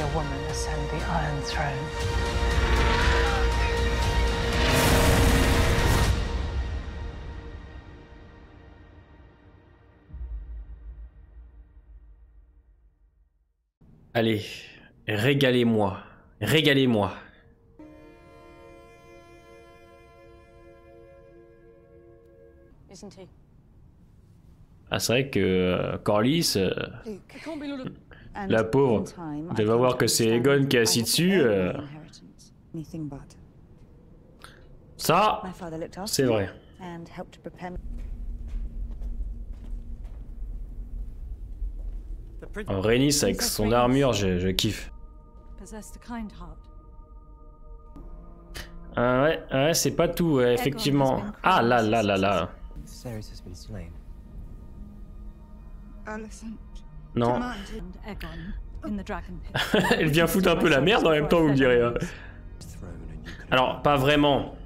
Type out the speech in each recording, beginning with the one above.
a woman ascend the Iron Throne. Allez, régalez-moi, régalez-moi. Ah, c'est vrai que Corlys, la pauvre, elle va voir que c'est Aegon qui est assis dessus. Ça, c'est vrai. Rhaenys avec son armure, je kiffe. Ouais, c'est pas tout, ouais, effectivement. Ah là là là là. Non. Elle vient foutre un peu la merde en même temps, vous me direz. Hein. Alors, pas vraiment.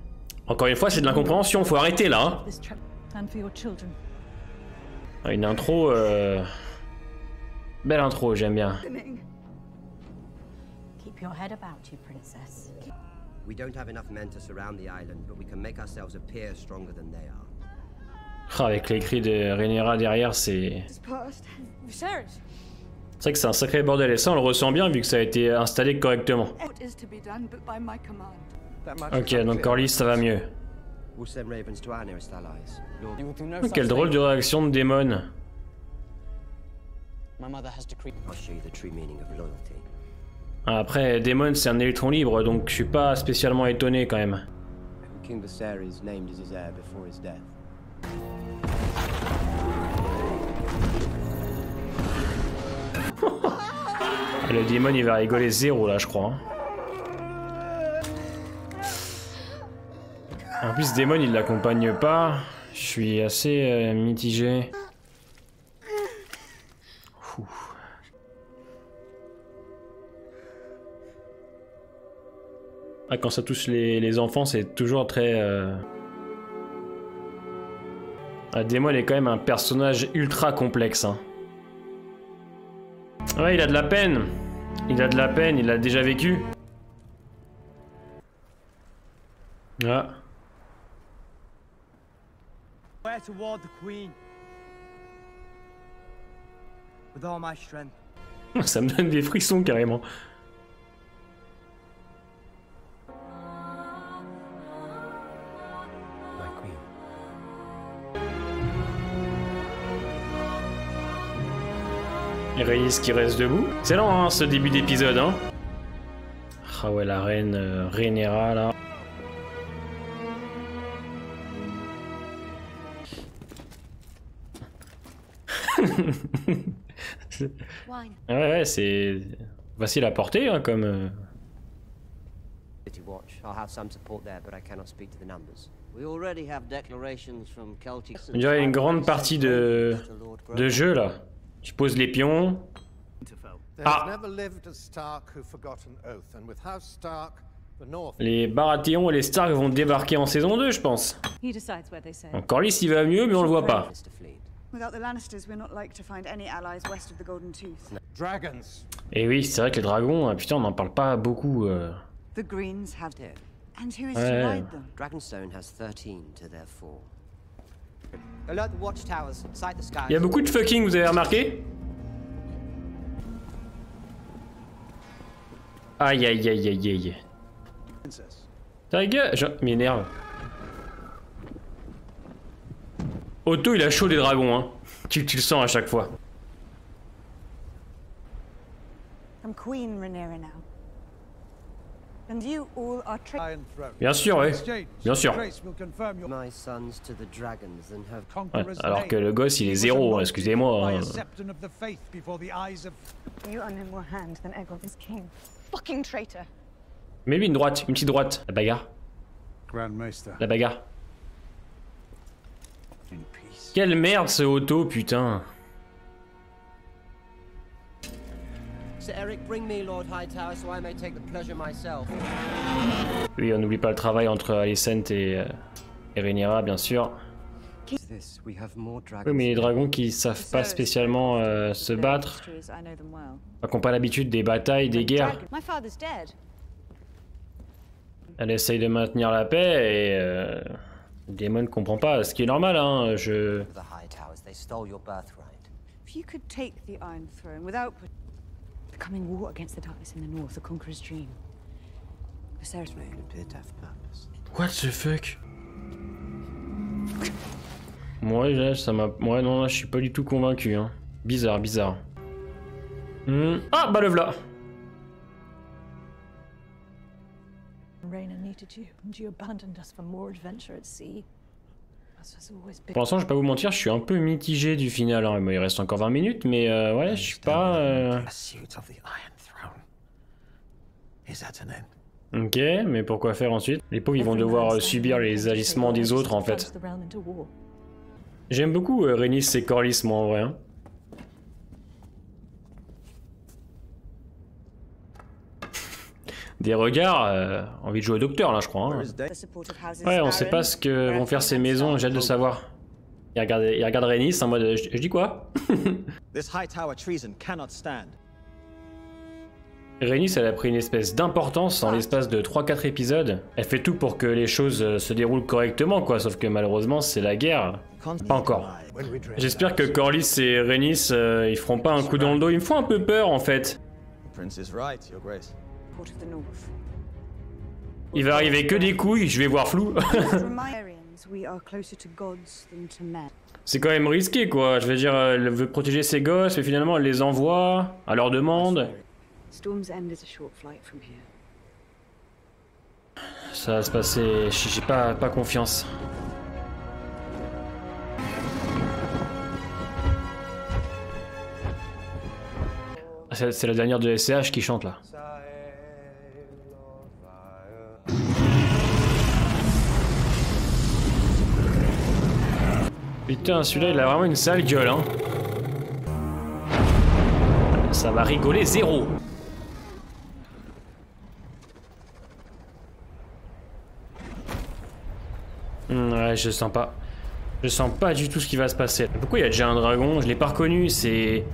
Encore une fois, c'est de l'incompréhension, faut arrêter là. Hein. Une intro... Belle intro, j'aime bien. Avec les cris de Rhaenyra derrière, c'est... C'est vrai que c'est un sacré bordel et ça on le ressent bien vu que ça a été installé correctement. Ok, donc Corlys ça va mieux. Oh, quelle drôle de réaction de Daemon. Après, Daemon c'est un électron libre donc je suis pas spécialement étonné quand même. Le Daemon il va rigoler zéro là je crois. En plus Daemon il l'accompagne pas. Je suis assez mitigé. Ah, quand ça touche les enfants c'est toujours très... Daemon est quand même un personnage ultra complexe. Hein. Ouais, il a de la peine. Il a de la peine, il l'a déjà vécu. Ah. Ça me donne des frissons carrément. Rhaenys qui reste debout. C'est lent hein, ce début d'épisode hein. Ah ouais la reine Rhaenyra là. Ouais c'est facile à porter hein, comme... On dirait une grande partie de jeu là. Je pose les pions. Ah! Les Baratheon et les Stark vont débarquer en saison 2, je pense. Corlys il va mieux, mais on le voit pas. Et oui, c'est vrai que les dragons, putain, on n'en parle pas beaucoup. Ouais. Il y a beaucoup de fucking, vous avez remarqué? Aïe aïe aïe aïe aïe. Ta gueule, je m'énerve. Otto il a chaud des dragons hein. Tu le sens à chaque fois. Bien sûr, oui. Bien sûr. Ouais, alors que le gosse il est zéro, hein, excusez-moi. Hein. Mais lui une droite, une petite droite. La bagarre. La bagarre. Quelle merde ce Otto, putain. Oui, on n'oublie pas le travail entre Alicent et Rhaenyra, bien sûr. Oui, mais les dragons qui savent pas spécialement se battre, qui n'ont pas l'habitude des batailles, des guerres. Elle essaye de maintenir la paix et le démon ne comprend pas, ce qui est normal, hein, What the fuck? Moi, là, ça m'a... Ouais, non, là, je suis pas du tout convaincu, hein. Bizarre, bizarre. Ah, bah le v'là. Pour l'instant, je vais pas vous mentir, je suis un peu mitigé du final. Hein. Il reste encore 20 minutes, mais ouais, je suis pas... Ok, mais pourquoi faire ensuite? Les pauvres, ils vont devoir subir les agissements des autres, en fait. J'aime beaucoup Rhaenys et Corlys, moi, en vrai. Hein. Des regards, envie de jouer au docteur, là, je crois. Hein. Ouais, on sait pas ce que vont faire ces maisons, j'ai hâte de savoir. Il regarde Rhaenys en mode... Je dis quoi? Rhaenys, elle a pris une espèce d'importance en l'espace de 3-4 épisodes. Elle fait tout pour que les choses se déroulent correctement, quoi. Sauf que malheureusement, c'est la guerre. Pas encore. J'espère que Corlys et Rhaenys, ils feront pas un coup dans le dos. Ils me font un peu peur, en fait. Il va arriver que des couilles, je vais voir flou. C'est quand même risqué, quoi. Je veux dire, elle veut protéger ses gosses, mais finalement, elle les envoie à leur demande. Ça va se passer... J'ai pas confiance. C'est la dernière de SCH qui chante, là. Putain, celui-là, il a vraiment une sale gueule, hein. Ça va rigoler zéro. Ouais, je sens pas. Je sens pas du tout ce qui va se passer. Pourquoi il y a déjà un dragon? Je l'ai pas reconnu, c'est...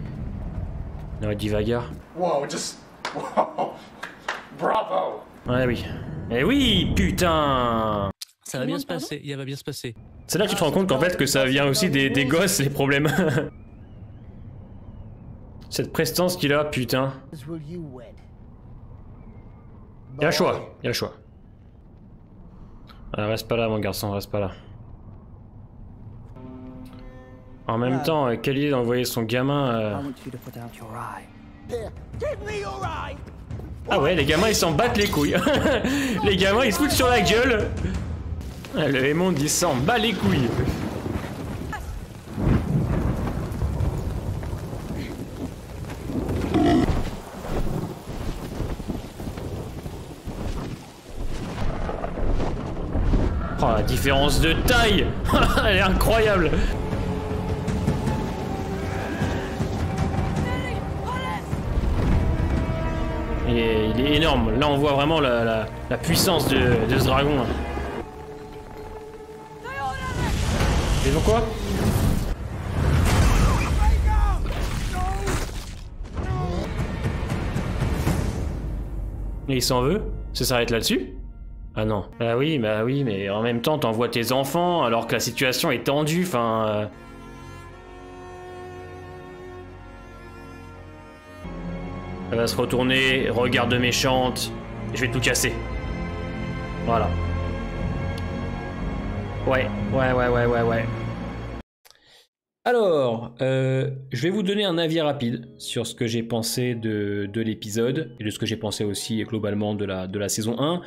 Non, Divagar. Wow, just... Wow. Bravo. Ouais, oui. Eh oui, putain. Ça va bien se passer, il va bien se passer. C'est là que tu te rends compte qu'en fait que ça vient aussi des gosses, les problèmes. Cette prestance qu'il a, putain. Il y a le choix, il y a le choix. Ah, reste pas là, mon garçon, reste pas là. En même temps, quelle idée d'envoyer son gamin... Ah ouais, les gamins ils s'en battent les couilles. Les gamins ils se foutent sur la gueule. Le Aemond il s'en bat les couilles. Oh, la différence de taille. Elle est incroyable. Il est énorme. Là, on voit vraiment la puissance de ce dragon. Et pourquoi? Et il s'en veut? Ça s'arrête là-dessus? Ah non. Bah oui, mais en même temps, t'envoies tes enfants alors que la situation est tendue, enfin... Elle va se retourner, regarde méchante, et je vais tout casser. Voilà. Ouais. Alors, je vais vous donner un avis rapide sur ce que j'ai pensé de l'épisode, et de ce que j'ai pensé aussi globalement de la saison 1.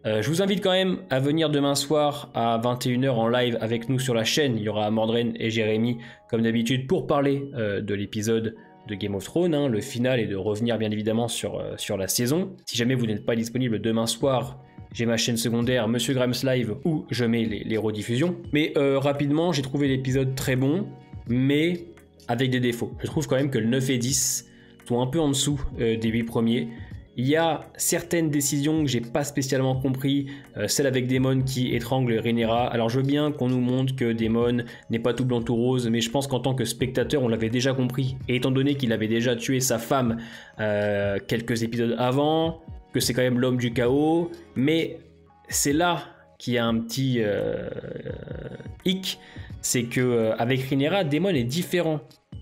Je vous invite quand même à venir demain soir à 21 h en live avec nous sur la chaîne. Il y aura Mordren et Jérémy, comme d'habitude, pour parler de l'épisode de Game of Thrones, hein, le final, et de revenir bien évidemment sur la saison. Si jamais vous n'êtes pas disponible demain soir, j'ai ma chaîne secondaire Monsieur Grams Live où je mets les rediffusions. Mais rapidement, j'ai trouvé l'épisode très bon, mais avec des défauts. Je trouve quand même que le 9 et 10 sont un peu en dessous des 8 premiers. Il y a certaines décisions que j'ai pas spécialement compris, celle avec Daemon qui étrangle Rhaenyra. Alors je veux bien qu'on nous montre que Daemon n'est pas tout blanc tout rose, mais je pense qu'en tant que spectateur on l'avait déjà compris. Et étant donné qu'il avait déjà tué sa femme quelques épisodes avant, que c'est quand même l'homme du chaos, mais c'est là qu'il y a un petit hic, c'est que avec Rhaenyra, Daemon est différent.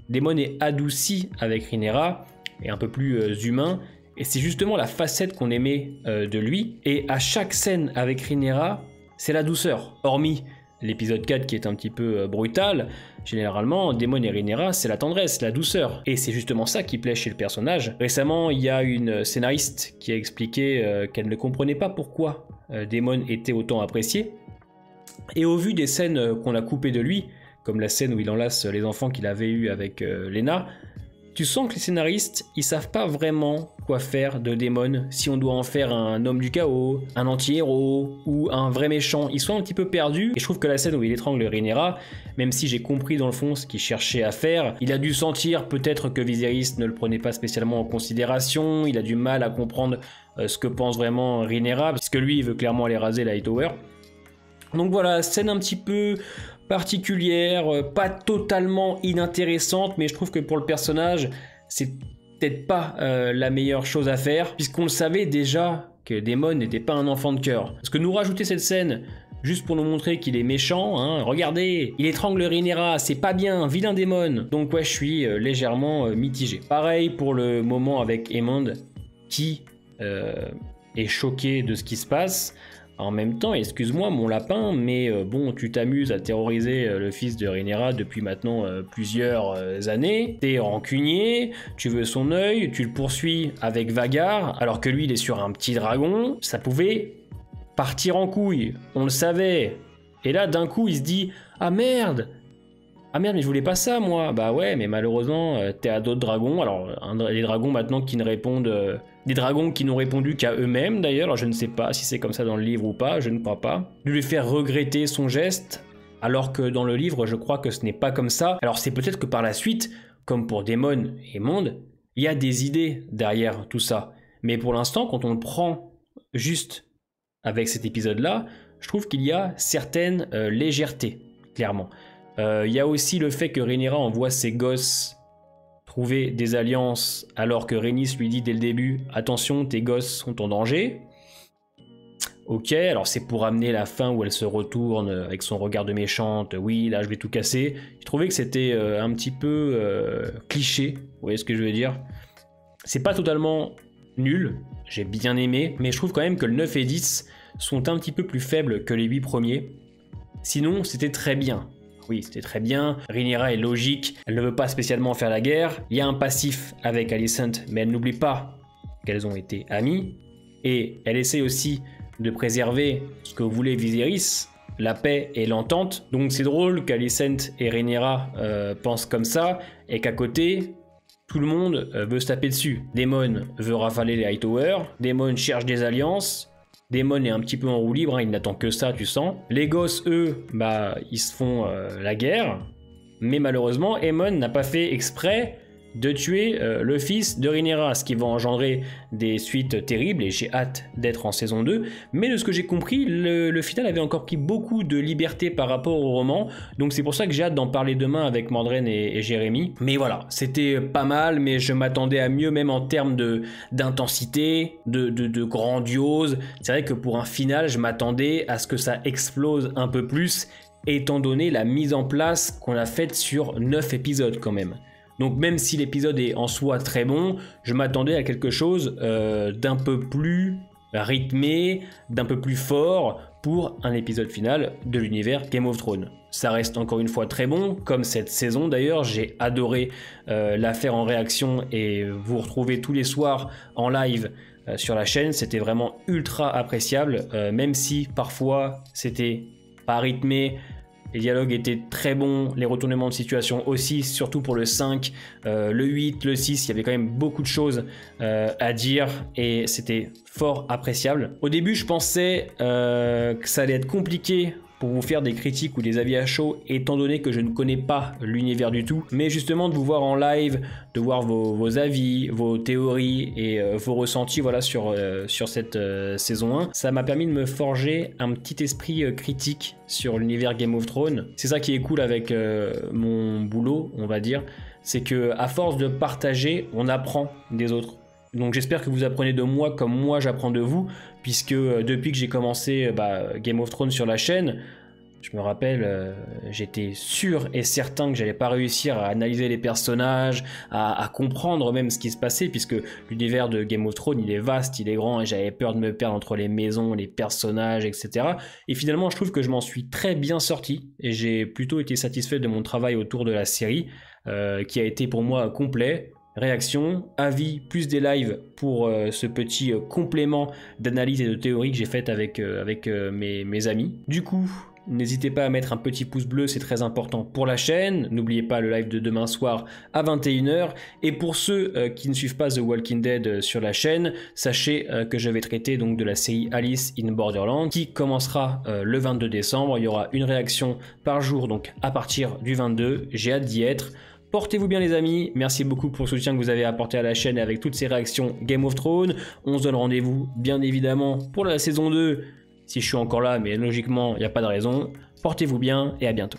Daemon est adouci avec Rhaenyra, et un peu plus humain. Et c'est justement la facette qu'on aimait de lui. Et à chaque scène avec Rhaenyra, c'est la douceur. Hormis l'épisode 4 qui est un petit peu brutal, généralement, Daemon et Rhaenyra, c'est la tendresse, la douceur. Et c'est justement ça qui plaît chez le personnage. Récemment, il y a une scénariste qui a expliqué qu'elle ne comprenait pas pourquoi Daemon était autant apprécié. Et au vu des scènes qu'on a coupées de lui, comme la scène où il enlace les enfants qu'il avait eus avec Laena, tu sens que les scénaristes, ils savent pas vraiment quoi faire de Daemon, si on doit en faire un homme du chaos, un anti-héros ou un vrai méchant. Ils sont un petit peu perdus et je trouve que la scène où il étrangle Rhaenyra, même si j'ai compris dans le fond ce qu'il cherchait à faire, il a dû sentir peut-être que Viserys ne le prenait pas spécialement en considération, il a du mal à comprendre ce que pense vraiment Rhaenyra, parce que lui il veut clairement aller raser la Hightower. Donc voilà, scène un petit peu particulière, pas totalement inintéressante, mais je trouve que pour le personnage, c'est peut-être pas la meilleure chose à faire, puisqu'on le savait déjà que Daemon n'était pas un enfant de cœur. Parce que nous rajouter cette scène juste pour nous montrer qu'il est méchant, hein, regardez, il étrangle Rhaenyra, c'est pas bien, vilain Daemon. Donc ouais, je suis légèrement mitigé. Pareil pour le moment avec Aemond, qui est choqué de ce qui se passe. En même temps, excuse-moi mon lapin, mais bon, tu t'amuses à terroriser le fils de Rhaenyra depuis maintenant plusieurs années. T'es rancunier, tu veux son œil, tu le poursuis avec Vhagar, alors que lui il est sur un petit dragon. Ça pouvait partir en couille, on le savait. Et là d'un coup il se dit « Ah merde ! Ah merde, mais je voulais pas ça moi !» Bah ouais, mais malheureusement t'es à d'autres dragons. Alors les dragons maintenant qui ne répondent... des dragons qui n'ont répondu qu'à eux-mêmes d'ailleurs, alors je ne sais pas si c'est comme ça dans le livre ou pas, je ne crois pas. De lui faire regretter son geste, alors que dans le livre je crois que ce n'est pas comme ça. Alors c'est peut-être que par la suite, comme pour Daemon et Aemond, il y a des idées derrière tout ça. Mais pour l'instant, quand on le prend juste avec cet épisode-là, je trouve qu'il y a certaines légèretés, clairement. Il y a aussi le fait que Rhaenyra envoie ses gosses trouver des alliances alors que Rhaenys lui dit dès le début « Attention, tes gosses sont en danger ». Ok, alors c'est pour amener la fin où elle se retourne avec son regard de méchante. Oui, là je vais tout casser. Je trouvais que c'était un petit peu cliché, vous voyez ce que je veux dire. C'est pas totalement nul, j'ai bien aimé, mais je trouve quand même que le 9 et 10 sont un petit peu plus faibles que les 8 premiers. Sinon, c'était très bien. Oui, c'était très bien. Rhaenyra est logique, elle ne veut pas spécialement faire la guerre. Il y a un passif avec Alicent, mais elle n'oublie pas qu'elles ont été amies. Et elle essaie aussi de préserver ce que voulait Viserys, la paix et l'entente. Donc c'est drôle qu'Alicent et Rhaenyra pensent comme ça, et qu'à côté, tout le monde veut se taper dessus. Daemon veut rafaler les Hightower, Daemon cherche des alliances, Daemon est un petit peu en roue libre, hein, il n'attend que ça, tu sens. Les gosses, eux, bah, ils se font la guerre. Mais malheureusement, Aemond n'a pas fait exprès de tuer le fils de Rhaenyra, ce qui va engendrer des suites terribles, et j'ai hâte d'être en saison 2. Mais de ce que j'ai compris, le final avait encore pris beaucoup de liberté par rapport au roman, donc c'est pour ça que j'ai hâte d'en parler demain avec Mordred et Jérémy. Mais voilà, c'était pas mal, mais je m'attendais à mieux, même en termes d'intensité, de grandiose. C'est vrai que pour un final, je m'attendais à ce que ça explose un peu plus, étant donné la mise en place qu'on a faite sur 9 épisodes quand même. Donc même si l'épisode est en soi très bon, je m'attendais à quelque chose d'un peu plus rythmé, d'un peu plus fort pour un épisode final de l'univers Game of Thrones. Ça reste encore une fois très bon, comme cette saison d'ailleurs, j'ai adoré la faire en réaction et vous retrouver tous les soirs en live sur la chaîne, c'était vraiment ultra appréciable, même si parfois c'était pas rythmé. Les dialogues étaient très bons, les retournements de situation aussi, surtout pour le 5, le 8, le 6, il y avait quand même beaucoup de choses à dire et c'était fort appréciable. Au début, je pensais que ça allait être compliqué pour vous faire des critiques ou des avis à chaud, étant donné que je ne connais pas l'univers du tout, mais justement de vous voir en live, de voir vos avis, vos théories et vos ressentis voilà, sur cette saison 1, ça m'a permis de me forger un petit esprit critique sur l'univers Game of Thrones. C'est ça qui est cool avec mon boulot, on va dire, c'est que à force de partager, on apprend des autres. Donc j'espère que vous apprenez de moi comme moi j'apprends de vous, puisque depuis que j'ai commencé Game of Thrones sur la chaîne, je me rappelle, j'étais sûr et certain que j'allais pas réussir à analyser les personnages, à comprendre même ce qui se passait, puisque l'univers de Game of Thrones, il est vaste, il est grand, et j'avais peur de me perdre entre les maisons, les personnages, etc. Et finalement, je trouve que je m'en suis très bien sorti, et j'ai plutôt été satisfait de mon travail autour de la série, qui a été pour moi complet. Réaction, avis, plus des lives pour ce petit complément d'analyse et de théorie que j'ai fait avec mes amis. Du coup, n'hésitez pas à mettre un petit pouce bleu, c'est très important pour la chaîne. N'oubliez pas le live de demain soir à 21 h. Et pour ceux qui ne suivent pas The Walking Dead sur la chaîne, sachez que je vais traiter donc de la série Alice in Borderland qui commencera le 22 décembre. Il y aura une réaction par jour donc à partir du 22. J'ai hâte d'y être. Portez-vous bien les amis, merci beaucoup pour le soutien que vous avez apporté à la chaîne avec toutes ces réactions Game of Thrones. On se donne rendez-vous bien évidemment pour la saison 2, si je suis encore là, mais logiquement il n'y a pas de raison. Portez-vous bien et à bientôt.